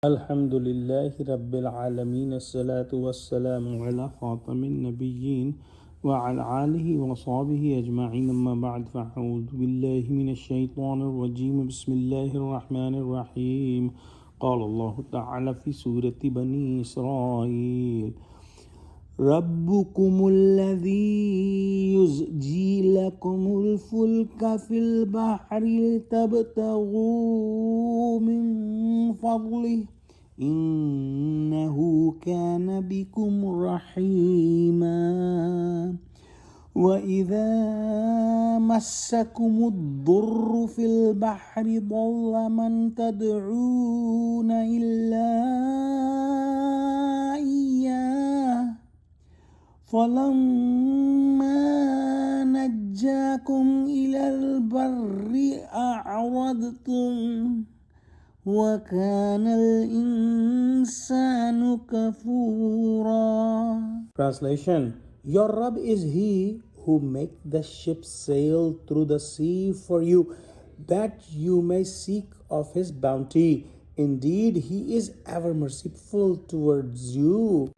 Alhamdulillahi Rabbil Alameen. As-salatu was-salamu ala khatamin nabiyyin wa ala alihi wa sahbihi ajma'in. Amma ba'd, fa'udhu billahi minash shaitanir rajim. Bismillahir rahmanir rahim. Qala Allah ta'ala fi surati Bani Israel. ربكم الذي يزجي لكم الفلك في البحر لتبتغوا من فضله إنه كان بكم رحيما وإذا مسكم الضر في البحر ضل من تدعون إلا إياه فلما نجاكم إلى البر أعرضتم وكان الإنسان كفورا. Translation: Your Rabb is He who makes the ship sail through the sea for you, that you may seek of His bounty. Indeed, He is ever merciful towards you.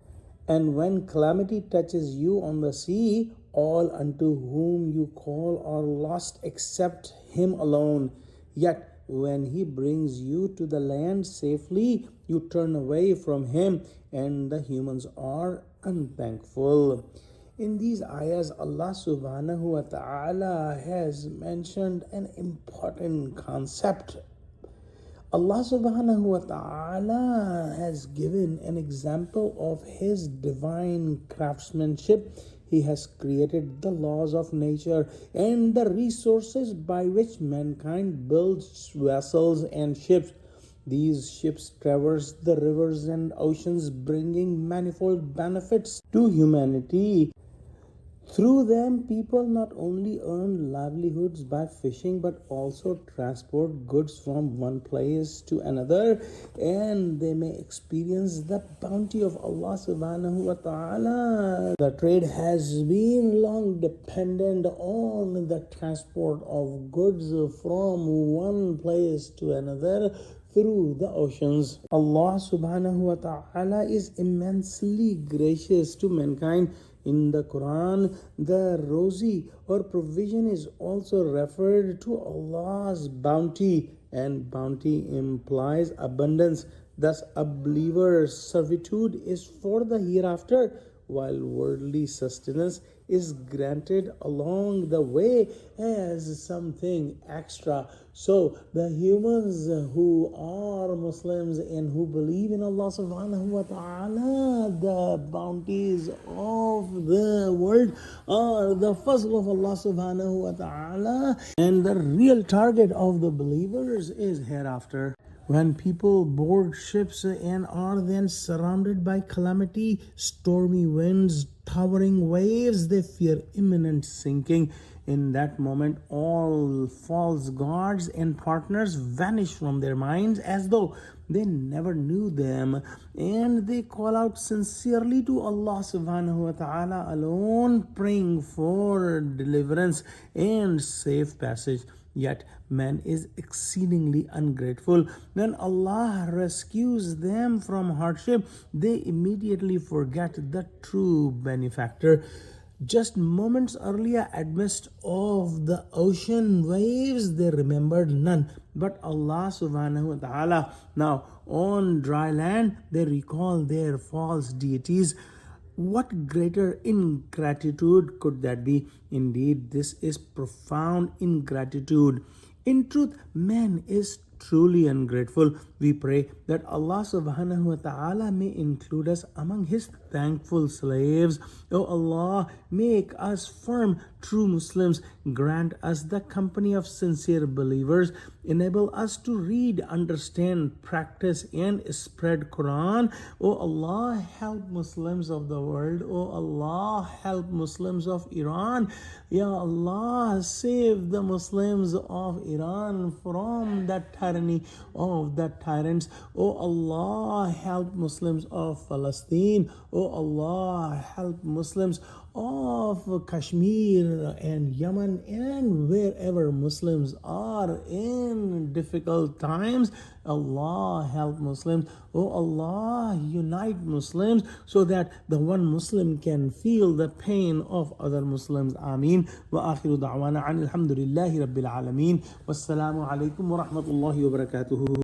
And when calamity touches you on the sea, all unto whom you call are lost except Him alone. Yet when He brings you to the land safely, you turn away from Him, and the humans are unthankful. In these ayahs, Allah subhanahu wa ta'ala has mentioned an important concept. Allah subhanahu wa ta'ala has given an example of His divine craftsmanship. He has created the laws of nature and the resources by which mankind builds vessels and ships. These ships traverse the rivers and oceans, bringing manifold benefits to humanity. Through them, people not only earn livelihoods by fishing but also transport goods from one place to another, and they may experience the bounty of Allah subhanahu wa ta'ala. The trade has been long dependent on the transport of goods from one place to another through the oceans. Allah subhanahu wa ta'ala is immensely gracious to mankind. In the Quran, the rosy or provision is also referred to Allah's bounty, and bounty implies abundance. Thus, a believer's servitude is for the hereafter, while worldly sustenance is granted along the way as something extra. So the humans who are Muslims and who believe in Allah subhanahu wa ta'ala, the bounties of the world are the fazl of Allah subhanahu wa ta'ala, and the real target of the believers is hereafter. When people board ships and are then surrounded by calamity, stormy winds, towering waves, they fear imminent sinking. In that moment, all false gods and partners vanish from their minds as though they never knew them, and they call out sincerely to Allah subhanahu wa ta'ala alone, praying for deliverance and safe passage. Yet man is exceedingly ungrateful. When Allah rescues them from hardship, they immediately forget the true benefactor. Just moments earlier, amidst of the ocean waves, they remembered none but Allah subhanahu wa ta'ala. Now, on dry land, they recall their false deities. What greater ingratitude could that be? Indeed, this is profound ingratitude. In truth, man is truly ungrateful. We pray that Allah subhanahu wa ta'ala may include us among His thankful slaves. O Allah, make us firm, true Muslims. Grant us the company of sincere believers. Enable us to read, understand, practice, and spread Quran. O Allah, help Muslims of the world. O Allah, help Muslims of Iran. Ya Allah, save the Muslims of Iran from the tyranny of the tyrants. Oh Allah, help Muslims of Palestine. Oh Allah, help Muslims of Kashmir and Yemen and wherever Muslims are in difficult times. Allah, help Muslims. Oh Allah, unite Muslims so that the one Muslim can feel the pain of other Muslims. Ameen. Wa akhiru da'wana alhamdulillahi rabbil alameen. Wassalamu alaikum wa rahmatullahi wa barakatuhu.